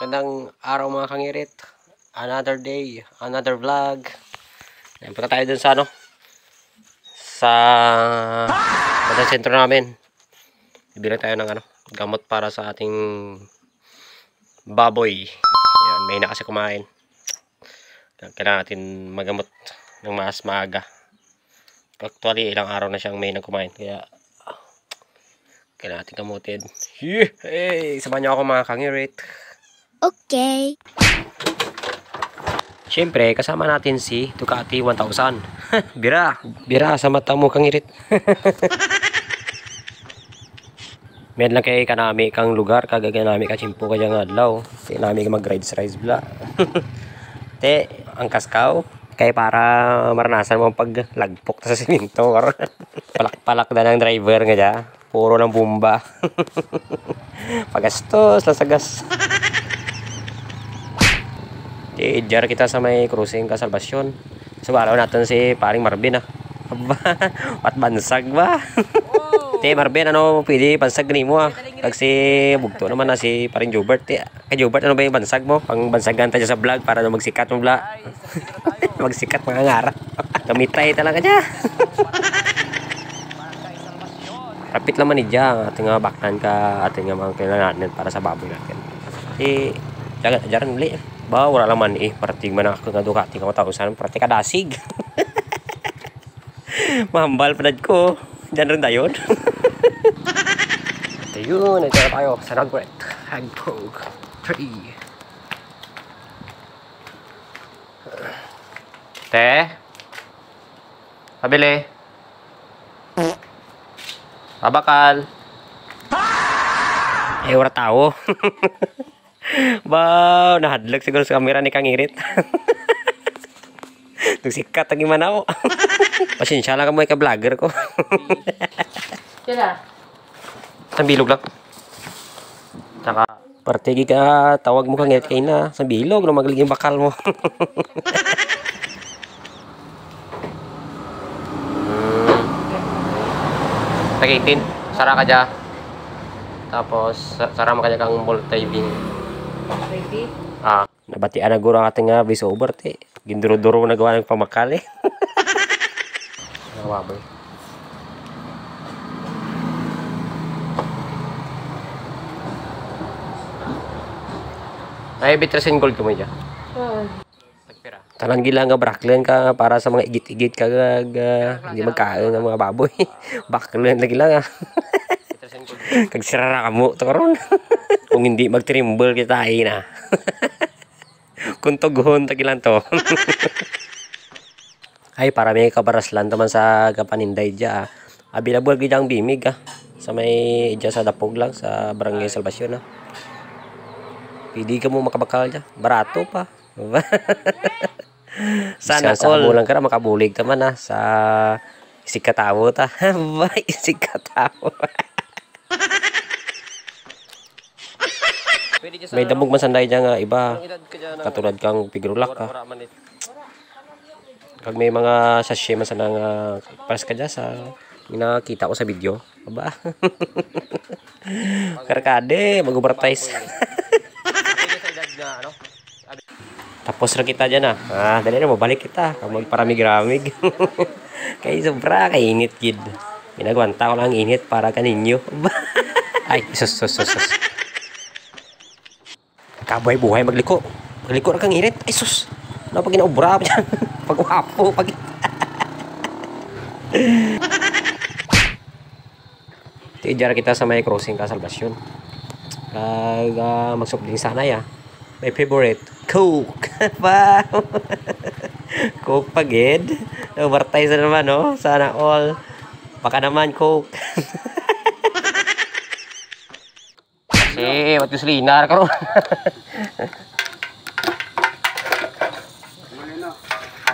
Magandang araw mga kangirit. Another day, another vlog. Ayan, punta tayo dun sa sa bandang sentro namin. Bibili tayo ng gamot para sa ating baboy. Ayan, may na kasi kumain. Kailangan natin magamot ng mas maaga. Actually, ilang araw na siyang may nagkumain. Kaya kailangan natin gamutin. Hey, samahan niyo ako mga kangirit. Okay. Siyempre, kasama natin si Ducati 1000. Bira sa mata mo kangirit. Meron lang kay kanami kang lugar, kagaganami ka chimpo kaya nga adlaw. Di nami ka mag-rides bla. Te, ang kaskaw kay para maranasan mo paglagpok sa siminto. Palak na ng driver nga dya. Puro lang bumba. Pagastos, lasagas. I-jar kita sa may cruising Kasalbasyon. So, araw natin si paring Marvin At bansag ba? Te Marvin, pwede bansag ni mo Kag si bugto naman na si paring Jobert. Kay Jobert, ano ba yung bansag mo? Pang bansagan tayo sa vlog para na magsikat mo vlog. Magsikat mga ngara. Kamitay talaga dya. Rapit naman ni dya. Ating baknan ka, ating mga kailangan para sa baboy natin. Jaran uli. Ba, wala naman parating man ako nga Ducati ka matausan, parati ka dasig. Mahambal panad ko. Diyan rin dayon. Ayun, nagtira tayo sa Nugget Hagpog 3. Te? Pabili. Babakal. Wala tao. Ba, nahadlag siguro sa camera ni Kangirit. Nagsikat ang imanaw. Pasensya lang ka mo ka-vlogger ko. Kaya Sa bilog lang. Saka, partigi ka, tawag mo Kangirit kayo na. Sa bilog, na magaling yung bakal mo. Tagitin, sara ka dyan. Tapos, sara mo kanya kang multi-beam. baby. Nabatian na guro ang ating voice over te. Ginduro-duro na gawa ng pamakali. Nawaboy. Ay, bitrasin gold ko mo dyan. Tanan gila nga braklen ka para sa mga igit-igit ka hindi magkain ng mga baboy. Baklen lagi lang Kag sirara ka mo to karon. Kung hindi mag-trimble kita ay na. Kung tughon tagilan to. Ay para may kabaraslan taman sa kapaninday dya. Available gid ang bimig sa may dya sa Dapog lang sa Barangay Salvacion Pwede ka mo makabakal dya. Barato pa. Sana all lang ka na makabulig taman sa Isikatawo ta. Bay, Isikatawo. May damog masanday dyan nga iba. Katulad kang pigrulak ka. Kag may mga sachet masanday nga paras ka dyan sa nakita ko sa video. Aba. Karkade, mag-overtise. Tapos na kita dyan dali na mabalik kita. Magparamig-ramig. Kaya sobra, kainit kid. Pinagwanta ko lang init para kaninyo. Ay, sus. Kabuhay-buhay magliko. Magliko na kang init. Ay, sus. Ano pag ginaubra pa dyan? Pag-uhapo. Tiidjar kita sa may cruising Kasalbasyon. Kag magsupling sana my favorite, Coke. Wow. Coke pagid. Overtime na naman, Sana all. Baka naman, Coke. Kasi, ba't yung silinar ka ron?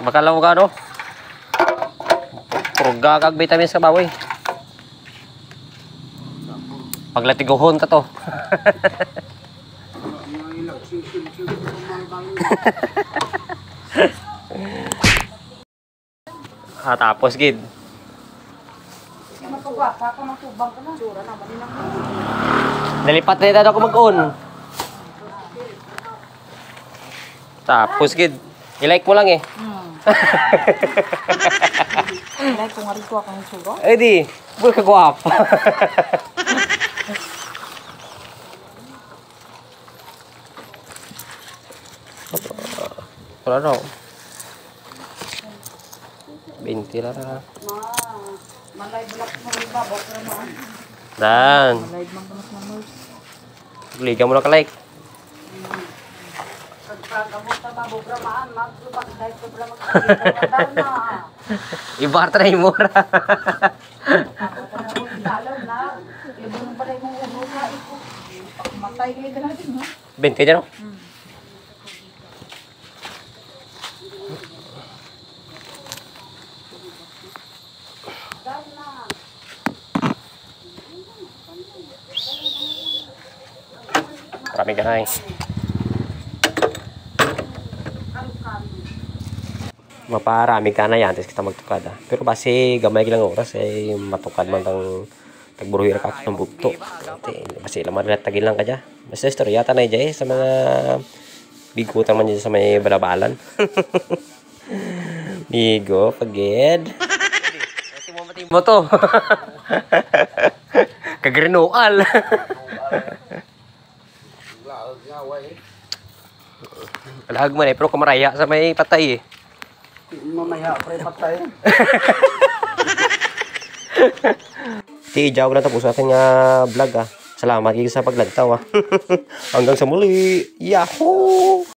Bakalaw ka, Purga kag vitamins ka baboy. Paglatigohon ka to. Tapos gid. Nalipat na ito ako mag-on. Tapos gid, i-like mo lang eh. Like kung arito akong sugo. Eh di, buhay ka guwapa. Wala raw. 20 lang na. Malay bulak mo rin ba? Bok naman. Dan. Malay man kamas na nurse. Liga mo na ka-like. Pagkagamot na ba? Bok naman. Maglubak dahil sobra magkakita na. Ibarta na yung mura. Dalaw na. Ibunong pala yung ulo na ito. Matay kayo ka natin, no? 20 dyan, no? Marami ka na eh. Maparami ka na yan, tapos kita magtukad ah. Pero basi gamay lang oras eh, matukad man tang tagburuhir ka ng bukto. Basi laman rin tagil lang ka dyan. Basta istorya tanay dyan eh, sa mga bigutan man dyan sa may balabalan. Migo, pagid. Mo to. Kagrenual. Kalag man eh, pero kamaraya sa may patay eh. Mamaya pre patay. Tijaw na tapos ating vlog ah. Salamat kayo sa paglagtaw ah. Hanggang sa muli. Yahoo!